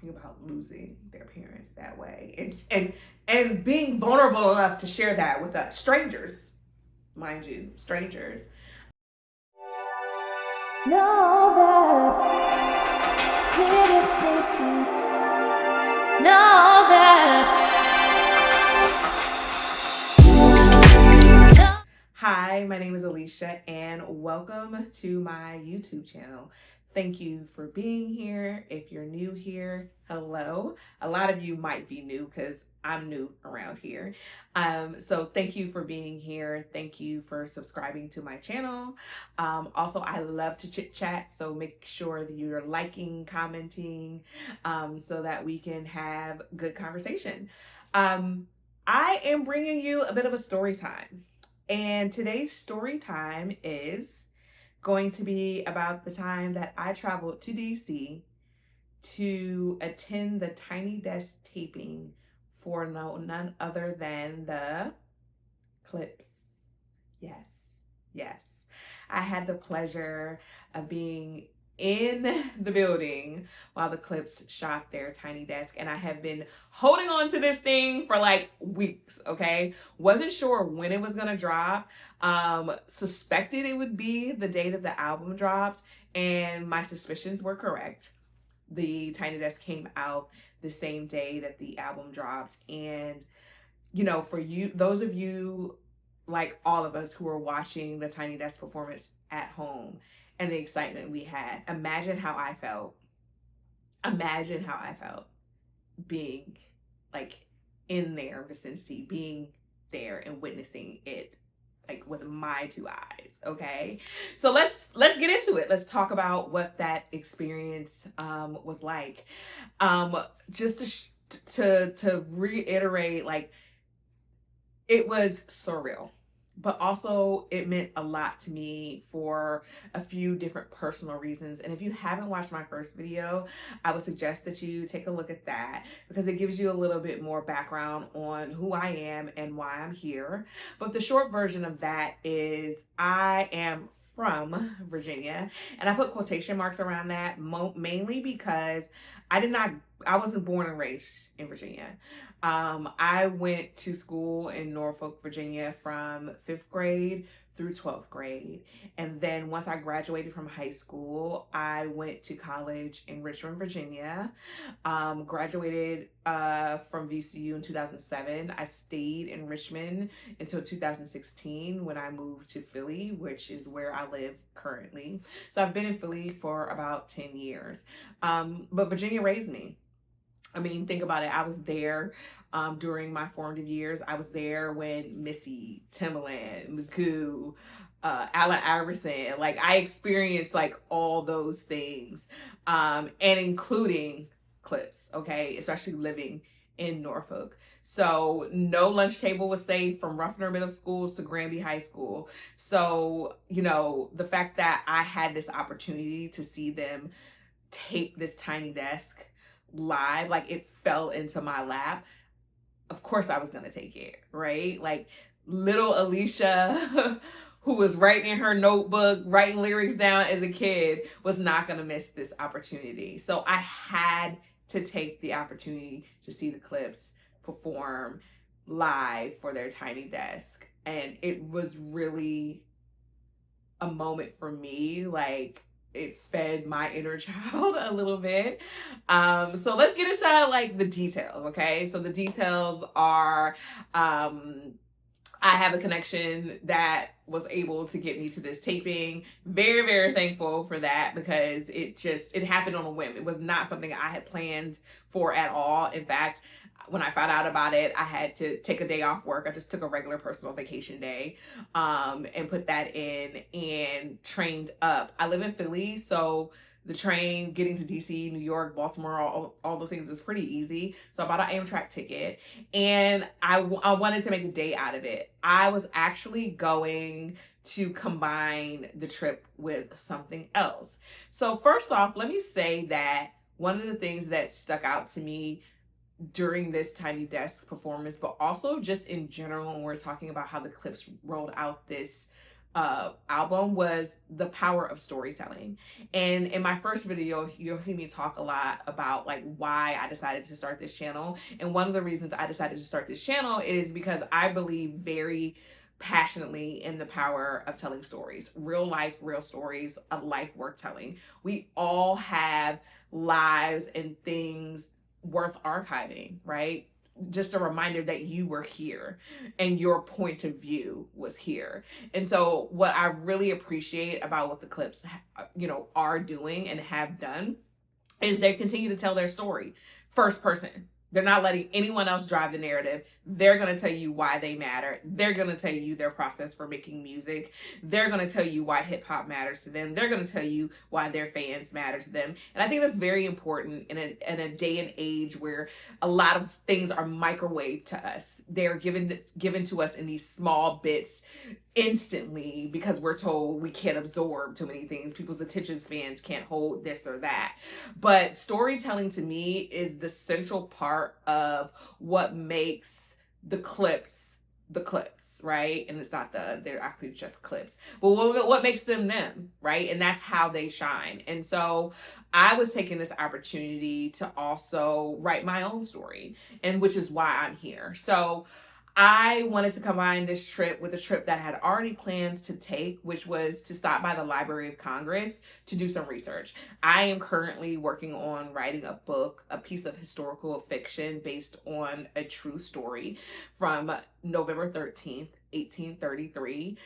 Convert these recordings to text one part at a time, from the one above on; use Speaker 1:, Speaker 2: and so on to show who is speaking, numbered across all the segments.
Speaker 1: talking about losing their parents that way, and being vulnerable enough to share that with us, strangers, mind you, strangers. Know that know that. Hi, my name is Alicia, and welcome to my YouTube channel. Thank you for being here. If you're new here, hello. A lot of you might be new because I'm new around here. So thank you for being here. Thank you for subscribing to my channel. Also, I love to chit chat, so make sure that you're liking, commenting, so that we can have good conversation. I am bringing you a bit of a story time. And today's story time is going to be about the time that I traveled to DC to attend the Tiny Desk taping for none other than the Clipse. Yes. I had the pleasure of being in the building while the Clipse shot their Tiny Desk, and I have been holding on to this thing for like weeks. Okay, wasn't sure when it was gonna drop. Suspected it would be the day that the album dropped, and my suspicions were correct. The Tiny Desk came out the same day that the album dropped, and for you, those of you like all of us who were watching the Tiny Desk performance at home and the excitement we had, imagine how I felt. Imagine how I felt being like in their vicinity, being there and witnessing it like with my two eyes. Okay, so let's get into it. Let's talk about what that experience was like. Just to reiterate, like, it was surreal, but also it meant a lot to me for a few different personal reasons. And if you haven't watched my first video, I would suggest that you take a look at that, because it gives you a little bit more background on who I am and why I'm here. But the short version of that is I am from Virginia, and I put quotation marks around that mainly because I wasn't born and raised in Virginia. I went to school in Norfolk, Virginia from 5th grade through 12th grade. And then once I graduated from high school, I went to college in Richmond, Virginia. Graduated from VCU in 2007. I stayed in Richmond until 2016 when I moved to Philly, which is where I live currently. So I've been in Philly for about 10 years. But Virginia raised me. I mean, think about it. I was there during my formative years. I was there when Missy, Timbaland, Magoo, Allen Iverson, like I experienced like all those things, and including Clipse, okay, especially living in Norfolk. So no lunch table was safe from Ruffner Middle School to Granby High School. So, the fact that I had this opportunity to see them tape this Tiny Desk live, like it fell into my lap. Of course I was gonna take it, right? Like little Alicia who was writing in her notebook, writing lyrics down as a kid, was not gonna miss this opportunity. So I had to take the opportunity to see the Clipse perform live for their Tiny Desk. And it was really a moment for me, like it fed my inner child a little bit. So let's get into like the details, okay? So the details are, I have a connection that was able to get me to this taping. Very, very thankful for that, because it happened on a whim. It was not something I had planned for at all. In fact, when I found out about it, I had to take a day off work. I just took a regular personal vacation day, and put that in and trained up. I live in Philly, so the train getting to DC, New York, Baltimore, all those things is pretty easy. So I bought an Amtrak ticket, and I wanted to make a day out of it. I was actually going to combine the trip with something else. So first off, let me say that one of the things that stuck out to me during this Tiny Desk performance, but also just in general when we're talking about how the Clipse rolled out this album was The Power of Storytelling. And in my first video, you'll hear me talk a lot about like why I decided to start this channel. And one of the reasons I decided to start this channel is because I believe very passionately in the power of telling stories, real life, real stories, a life worth telling. We all have lives and things worth archiving, right? Just a reminder that you were here and your point of view was here. And so what I really appreciate about what the Clipse, are doing and have done is they continue to tell their story first person. They're not letting anyone else drive the narrative. They're going to tell you why they matter. They're going to tell you their process for making music. They're going to tell you why hip hop matters to them. They're going to tell you why their fans matter to them. And I think that's very important in a day and age where a lot of things are microwaved to us. They're given to us in these small bits instantly because we're told we can't absorb too many things. People's attention spans can't hold this or that. But storytelling to me is the central part of what makes the Clipse, right? And it's not they're actually just Clipse. But what makes them, right? And that's how they shine. And so I was taking this opportunity to also write my own story, and which is why I'm here. So I wanted to combine this trip with a trip that I had already planned to take, which was to stop by the Library of Congress to do some research. I am currently working on writing a book, a piece of historical fiction based on a true story from November 13th, 1833,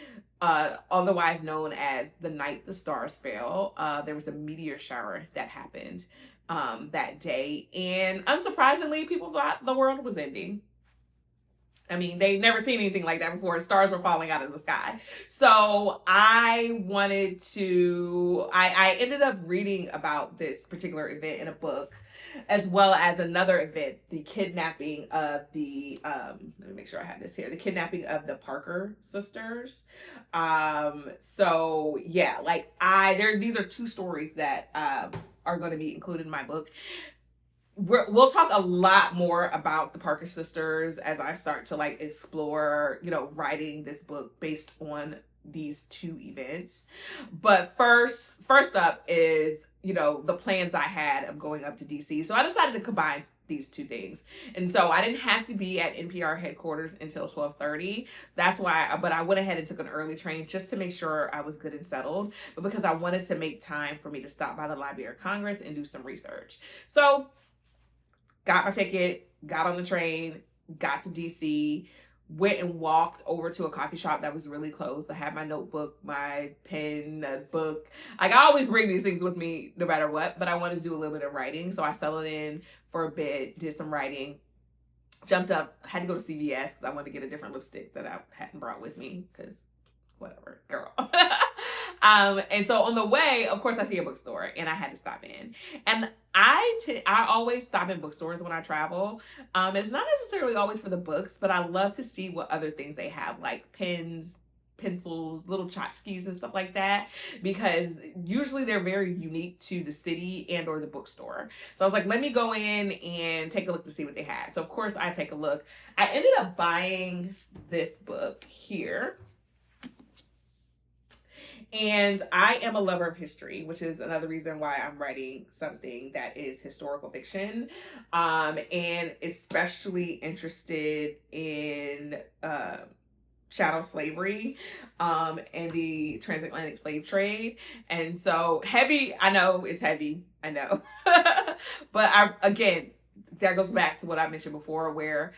Speaker 1: otherwise known as the night the stars fell. There was a meteor shower that happened that day, and unsurprisingly, people thought the world was ending. I mean, they'd never seen anything like that before. Stars were falling out of the sky. So I ended up reading about this particular event in a book, as well as another event, the kidnapping of the, let me make sure I have this here, the kidnapping of the Parker sisters. So yeah, like these are two stories that are going to be included in my book. We'll talk a lot more about the Parker sisters as I start to like explore, writing this book based on these two events. But first up is, the plans I had of going up to DC. So I decided to combine these two things. And so I didn't have to be at NPR headquarters until 12:30. That's why, but I went ahead and took an early train just to make sure I was good and settled, but because I wanted to make time for me to stop by the Library of Congress and do some research. So got my ticket, got on the train, got to DC, went and walked over to a coffee shop that was really close. I had my notebook, my pen, a book. Like, I always bring these things with me no matter what, but I wanted to do a little bit of writing. So I settled in for a bit, did some writing, jumped up, had to go to CVS because I wanted to get a different lipstick that I hadn't brought with me because whatever, girl. And so on the way, of course, I see a bookstore and I had to stop in. And I always stop in bookstores when I travel. It's not necessarily always for the books, but I love to see what other things they have, like pens, pencils, little tchotchkes and stuff like that, because usually they're very unique to the city and or the bookstore. So I was like, let me go in and take a look to see what they had. So of course I take a look. I ended up buying this book here. And I am a lover of history, which is another reason why I'm writing something that is historical fiction, and especially interested in chattel slavery and the transatlantic slave trade. And so heavy, I know it's heavy, I know. But again, that goes back to what I mentioned before, where,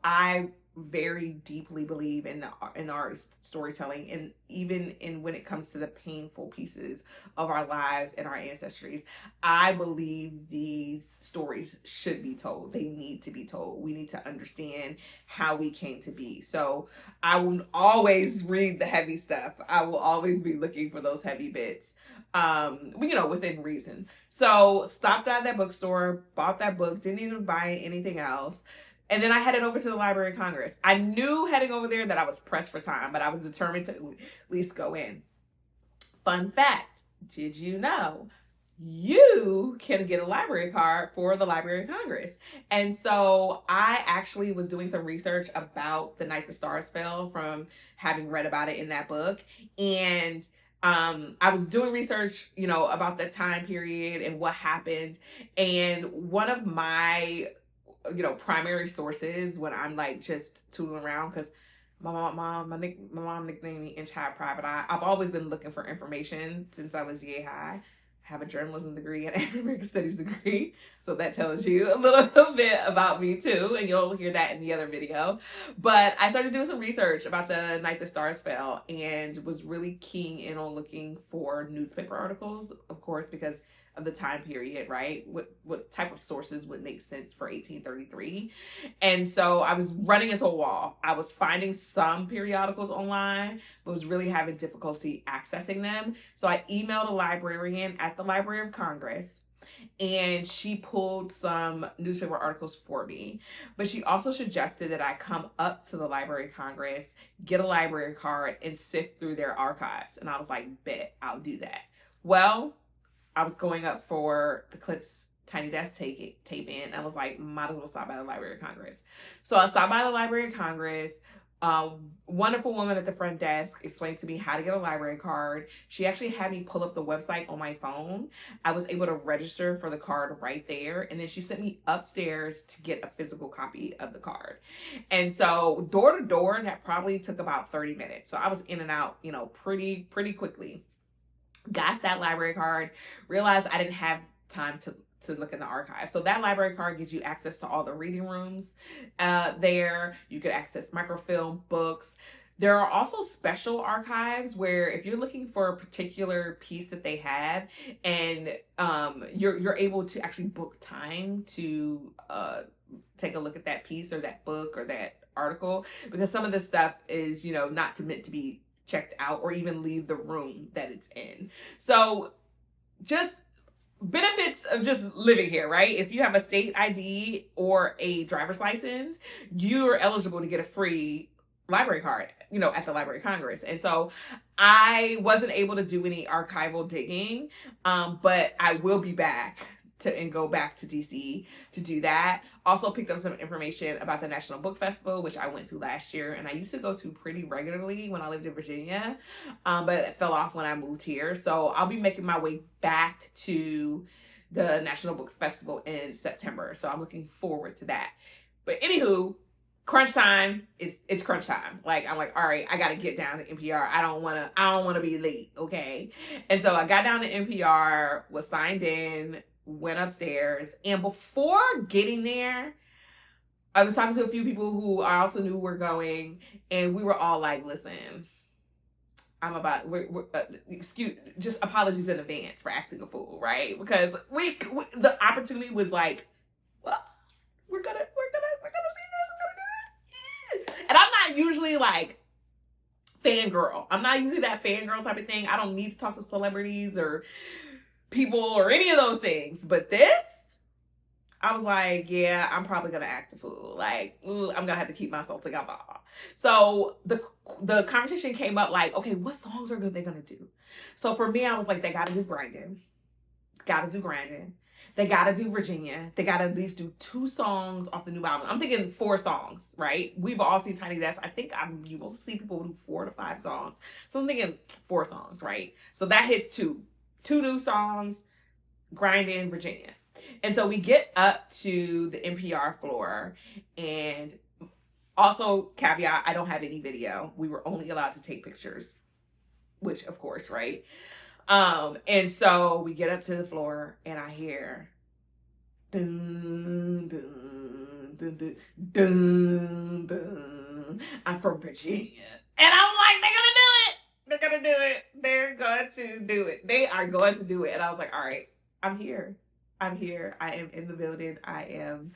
Speaker 1: I very deeply believe in our storytelling, and even in when it comes to the painful pieces of our lives and our ancestries. I believe these stories should be told. They need to be told. We need to understand how we came to be. So I will always read the heavy stuff. I will always be looking for those heavy bits, within reason. So stopped at that bookstore, bought that book, didn't even buy anything else. And then I headed over to the Library of Congress. I knew heading over there that I was pressed for time, but I was determined to at least go in. Fun fact, did you know you can get a library card for the Library of Congress. And so I actually was doing some research about the night the stars fell from having read about it in that book. And I was doing research, about the time period and what happened. And one of my, primary sources when I'm like just tooling around, because my mom nicknamed me Inch High Private Eye. I've always been looking for information since I was yay high. I have a journalism degree and African American studies degree, so that tells you a little bit about me too, and you'll hear that in the other video. But I started doing some research about the night the stars fell and was really keen in on looking for newspaper articles, of course, because of the time period, right? What type of sources would make sense for 1833? And so I was running into a wall. I was finding some periodicals online, but was really having difficulty accessing them. So I emailed a librarian at the Library of Congress, and she pulled some newspaper articles for me. But she also suggested that I come up to the Library of Congress, get a library card, and sift through their archives. And I was like, bet, I'll do that. Well, I was going up for the Clipse Tiny Desk tape in. I was like, might as well stop by the Library of Congress. So I stopped by the Library of Congress. Wonderful woman at the front desk explained to me how to get a library card. She actually had me pull up the website on my phone. I was able to register for the card right there. And then she sent me upstairs to get a physical copy of the card. And so door to door, that probably took about 30 minutes. So I was in and out, pretty quickly. Got that library card, realized I didn't have time to look in the archive. So that library card gives you access to all the reading rooms there. You could access microfilm, books. There are also special archives where if you're looking for a particular piece that they have, and you're able to actually book time to take a look at that piece or that book or that article, because some of this stuff is, not meant to be checked out or even leave the room that it's in. So just benefits of just living here, right? If you have a state ID or a driver's license, you're eligible to get a free library card, at the Library of Congress. And so I wasn't able to do any archival digging, but I will be back and go back to DC to do that. Also picked up some information about the National Book Festival, which I went to last year, and I used to go to pretty regularly when I lived in Virginia, but it fell off when I moved here. So I'll be making my way back to the National Book Festival in September. So I'm looking forward to that. But anywho, crunch time it's crunch time. Like, I'm like, all right, I gotta get down to NPR. I don't wanna be late, okay? And so I got down to NPR, was signed in, went upstairs, and before getting there, I was talking to a few people who I also knew were going, and we were all like, listen, just apologies in advance for acting a fool, right? Because we the opportunity was like, well, we're gonna see this, and I'm not usually like fangirl. I'm not usually that fangirl type of thing. I don't need to talk to celebrities or people or any of those things. But this, I was like, yeah, I'm probably gonna act a fool. Like, I'm gonna have to keep myself together. So the conversation came up like, okay, what songs are they gonna do? So for me, I was like, they gotta do Grinding. They gotta do Virginia. They gotta at least do 2 songs off the new album. I'm thinking 4 songs, right? We've all seen Tiny Desk. I think you will see people do 4 to 5 songs. So I'm thinking 4 songs, right? So that hits 2 new songs, Grinding, Virginia. And so we get up to the NPR floor, and also caveat, I don't have any video. We were only allowed to take pictures, which of course, right? And so we get up to the floor, and I hear dun, dun, dun, dun, dun, dun. I'm from Virginia. And I'm like, they're gonna do it. They're going to do it. They are going to do it. And I was like, all right, I'm here. I am in the building. I'm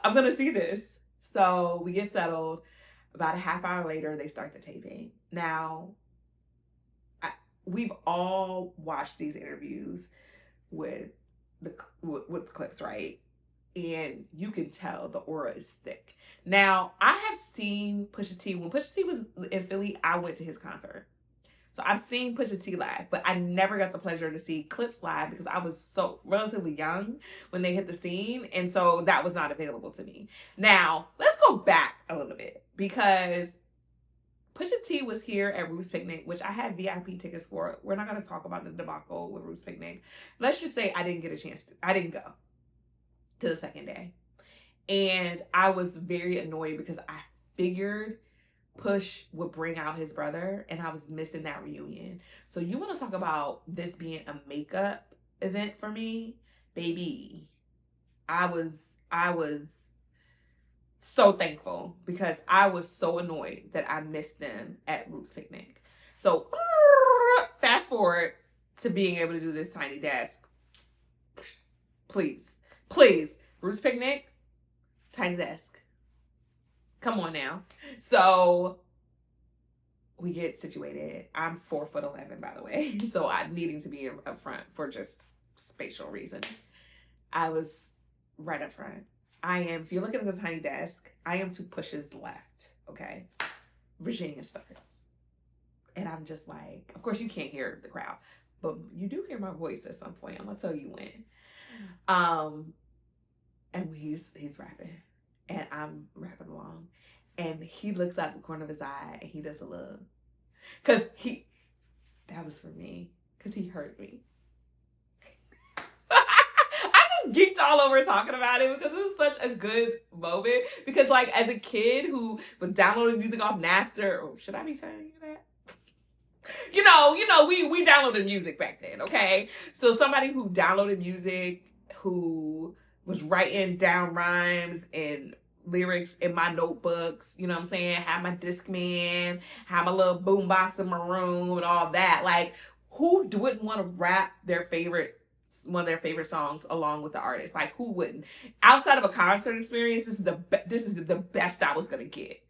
Speaker 1: gonna see this. So we get settled. About a half hour later, they start the taping. Now, we've all watched these interviews with the Clipse, right? And you can tell the aura is thick. Now, I have seen Pusha T. When Pusha T was in Philly, I went to his concert. So I've seen Pusha T live, but I never got the pleasure to see Clipse live because I was so relatively young when they hit the scene. And so that was not available to me. Now, let's go back a little bit because Pusha T was here at Roots Picnic, which I had VIP tickets for. We're not going to talk about the debacle with Roots Picnic. Let's just say I didn't get a chance to, I didn't go to the second day. And I was very annoyed because I figured Push would bring out his brother and I was missing that reunion. So you want to talk about this being a makeup event for me? Baby, I was so thankful because I was so annoyed that I missed them at Roots Picnic. So fast forward to being able to do this tiny desk. Please, please, Roots Picnic, tiny desk. Come on now. So we get situated. I'm 4'11", by the way. So I'm needing to be up front for just spatial reasons. I was right up front. I am, if you're looking at the tiny desk, I am to Push's left, okay? Virginia starts. And I'm just like, of course you can't hear the crowd, but you do hear my voice at some point. I'm gonna tell you when. And he's rapping. And I'm rapping along. And he looks out the corner of his eye and he does a little, cause that was for me, cause he heard me. I just geeked all over talking about it because it was such a good moment. Because like as a kid who was downloading music off Napster, or should I be telling you that? You know, we downloaded music back then, okay? So somebody who downloaded music, who was writing down rhymes and lyrics in my notebooks, you know what I'm saying? Have my Discman, have my little boombox in my room and all that. Like, who wouldn't want to rap one of their favorite songs along with the artist? Like, who wouldn't? Outside of a concert experience, this is the best I was gonna get.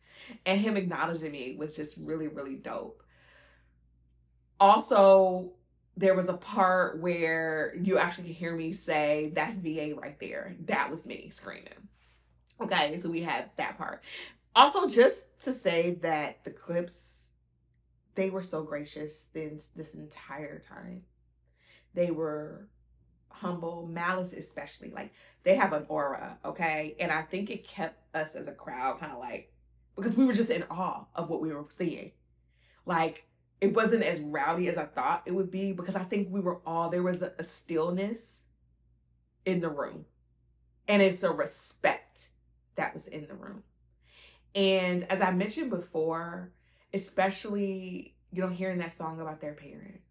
Speaker 1: And him acknowledging me was just really, really dope. Also, there was a part where you actually could hear me say, "That's VA right there." That was me screaming. Okay, so we had that part. Also, just to say that the Clipse, they were so gracious this entire time. They were humble, Malice especially. Like, they have an aura, okay? And I think it kept us as a crowd kind of like, because we were just in awe of what we were seeing. Like, it wasn't as rowdy as I thought it would be because I think there was a stillness in the room. And it's a respect that was in the room. And as I mentioned before, especially, hearing that song about their parents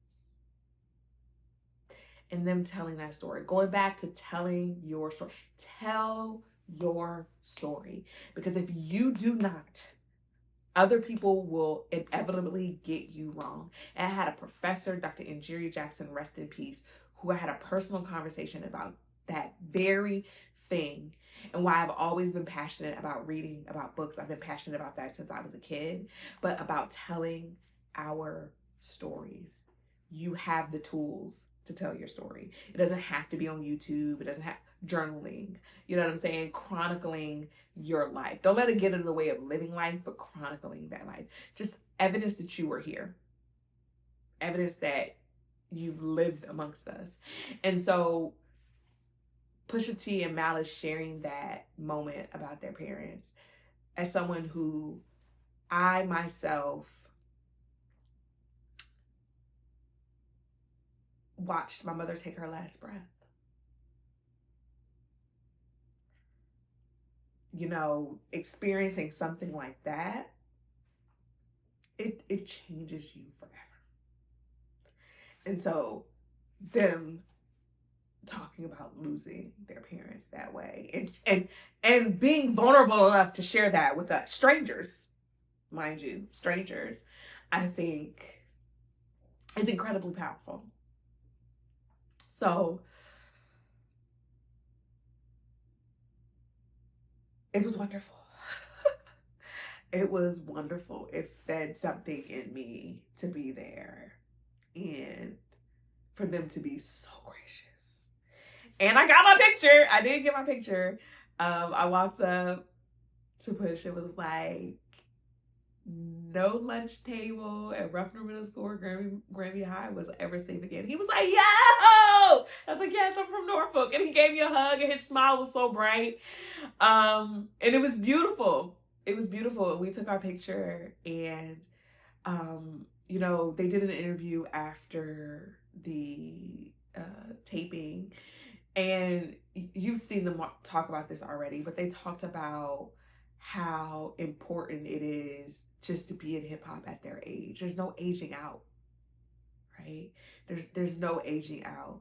Speaker 1: and them telling that story, going back to telling your story. Tell your story. Because if you do not, other people will inevitably get you wrong. And I had a professor, Dr. Injiri Jackson, rest in peace, who I had a personal conversation about that very thing and why I've always been passionate about reading about books. I've been passionate about that since I was a kid, but about telling our stories. You have the tools to tell your story. It doesn't have to be on YouTube. It doesn't have journaling. You know what I'm saying? Chronicling your life. Don't let it get in the way of living life, but chronicling that life. Just evidence that you were here. Evidence that you've lived amongst us. And so Pusha T and Malice sharing that moment about their parents, as someone who I myself watched my mother take her last breath. Experiencing something like that, it changes you forever. And so them talking about losing their parents that way and being vulnerable enough to share that with us, strangers, mind you, strangers, I think it's incredibly powerful. So it was wonderful. It was wonderful. It fed something in me to be there and for them to be so gracious. And I got my picture. I did get my picture. I walked up to Push. It was like, no lunch table at Ruffner Middle School or Granby High was ever safe again. He was like, yo! I was like, yes, I'm from Norfolk. And he gave me a hug and his smile was so bright. And it was beautiful. It was beautiful. And we took our picture and, you know, they did an interview after the taping. And you've seen them talk about this already, but they talked about how important it is just to be in hip hop at their age. There's no aging out, right? There's no aging out.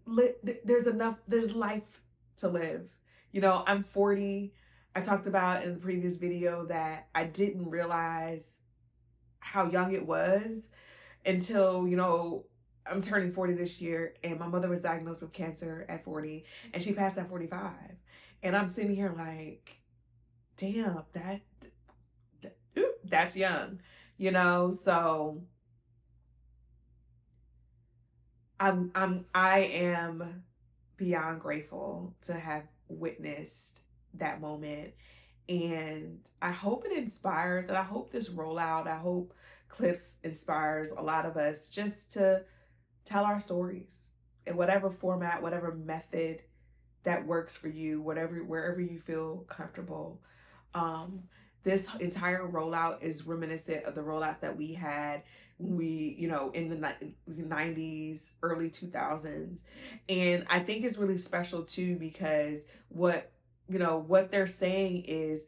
Speaker 1: There's enough. There's life to live. You know, I'm 40. I talked about in the previous video that I didn't realize how young it was until, you know, I'm turning 40 this year, and my mother was diagnosed with cancer at 40, and she passed at 45. And I'm sitting here like, damn, that's young, you know? So I am beyond grateful to have witnessed that moment. And I hope it inspires, and I hope this rollout, I hope Clipse inspires a lot of us just to tell our stories in whatever format, whatever method that works for you, wherever you feel comfortable. This entire rollout is reminiscent of the rollouts that we had when we, you know, in the 90s, early 2000s. And I think it's really special too, because what they're saying is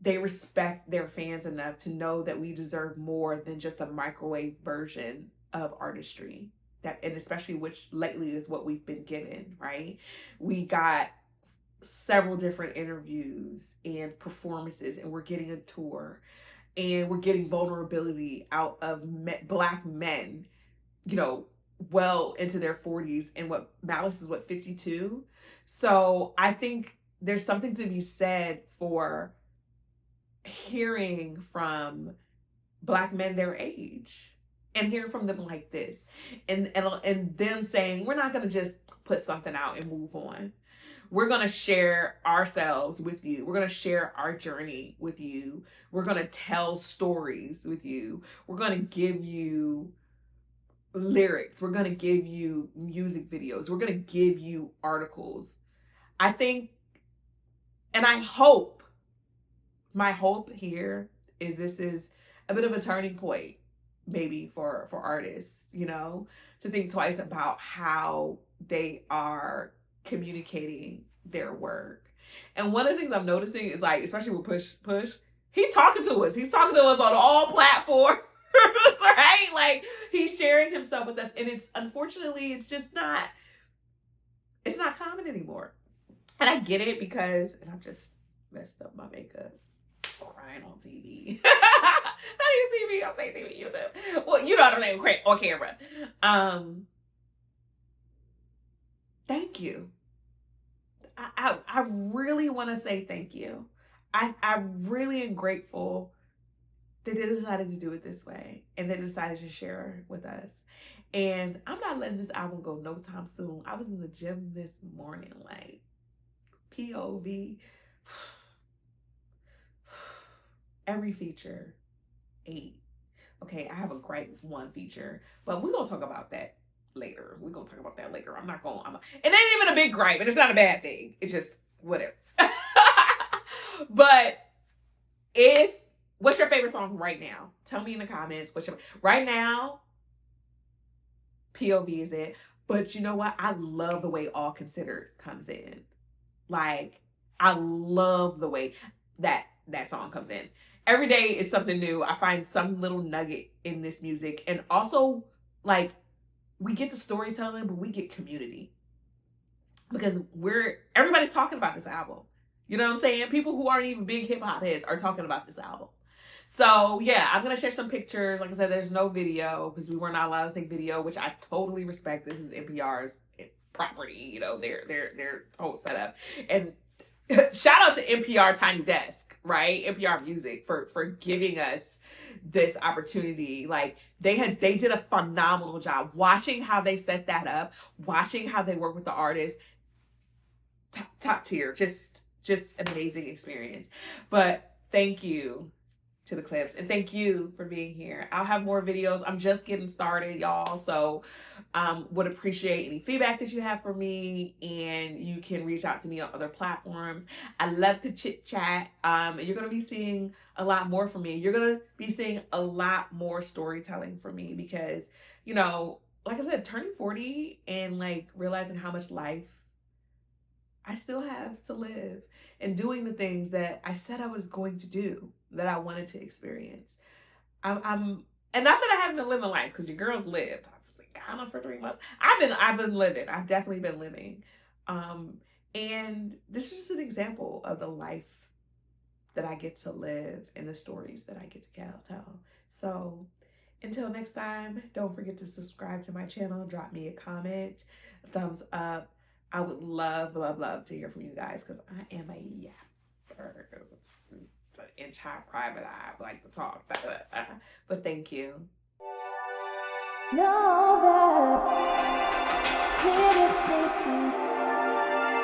Speaker 1: they respect their fans enough to know that we deserve more than just a microwave version of artistry. And especially which lately is what we've been given, right? We got several different interviews and performances, and we're getting a tour, and we're getting vulnerability out of Black men, you know, well into their 40s, and what Malice is 52. So I think there's something to be said for hearing from Black men their age and hearing from them like this, and them saying, we're not going to just put something out and move on. We're going to share ourselves with you. We're going to share our journey with you. We're going to tell stories with you. We're going to give you lyrics. We're going to give you music videos. We're going to give you articles. I think, and I hope, my hope here is this is a bit of a turning point maybe for artists, you know, to think twice about how they are communicating their work. And one of the things I'm noticing is, like, especially with Push, he's talking to us. He's talking to us on all platforms, right? Like, he's sharing himself with us, and it's, unfortunately, it's just not, it's not common anymore. And I get it, because, and I've just messed up my makeup crying on TV. Not even TV, I'm saying TV, YouTube. Well, you know what I'm saying, on camera. Thank you. I really want to say thank you. I really am grateful that they decided to do it this way, and they decided to share with us. And I'm not letting this album go no time soon. I was in the gym this morning, like, POV. Every feature, 8. Okay, I have a gripe with one feature, but we're gonna talk about that later. I'm not gonna, it ain't even a big gripe, and it's not a bad thing. It's just whatever. But what's your favorite song right now? Tell me in the comments. Right now, POV is it. But you know what? I love the way All Considered comes in. Like, I love the way that song comes in. Every day is something new. I find some little nugget in this music. And also, like, we get the storytelling, but we get community. Because everybody's talking about this album. You know what I'm saying? People who aren't even big hip hop heads are talking about this album. So yeah, I'm going to share some pictures. Like I said, there's no video because we were not allowed to take video, which I totally respect. This is NPR's property, you know, their whole setup. And shout out to NPR Tiny Desk, right? NPR Music for giving us this opportunity. Like, they did a phenomenal job watching how they set that up, watching how they work with the artists. Top tier, just an amazing experience. But thank you to the Clipse, and thank you for being here. I'll have more videos. I'm just getting started, y'all, so would appreciate any feedback that you have for me, and you can reach out to me on other platforms. I love to chit chat. You're gonna be seeing a lot more from me. You're gonna be seeing a lot more storytelling from me, because, you know, like I said, turning 40 and like realizing how much life I still have to live, and doing the things that I said I was going to do, that I wanted to experience. I'm and not that I haven't been living life, because your girl's lived. I was like, I don't know, for 3 months. I've been living. I've definitely been living. Um, and this is just an example of the life that I get to live and the stories that I get to tell. So until next time, don't forget to subscribe to my channel. Drop me a comment, a thumbs up. I would love, love, love to hear from you guys, because I am a yapper. Inch high, private eye. I like to talk. But thank you. Know that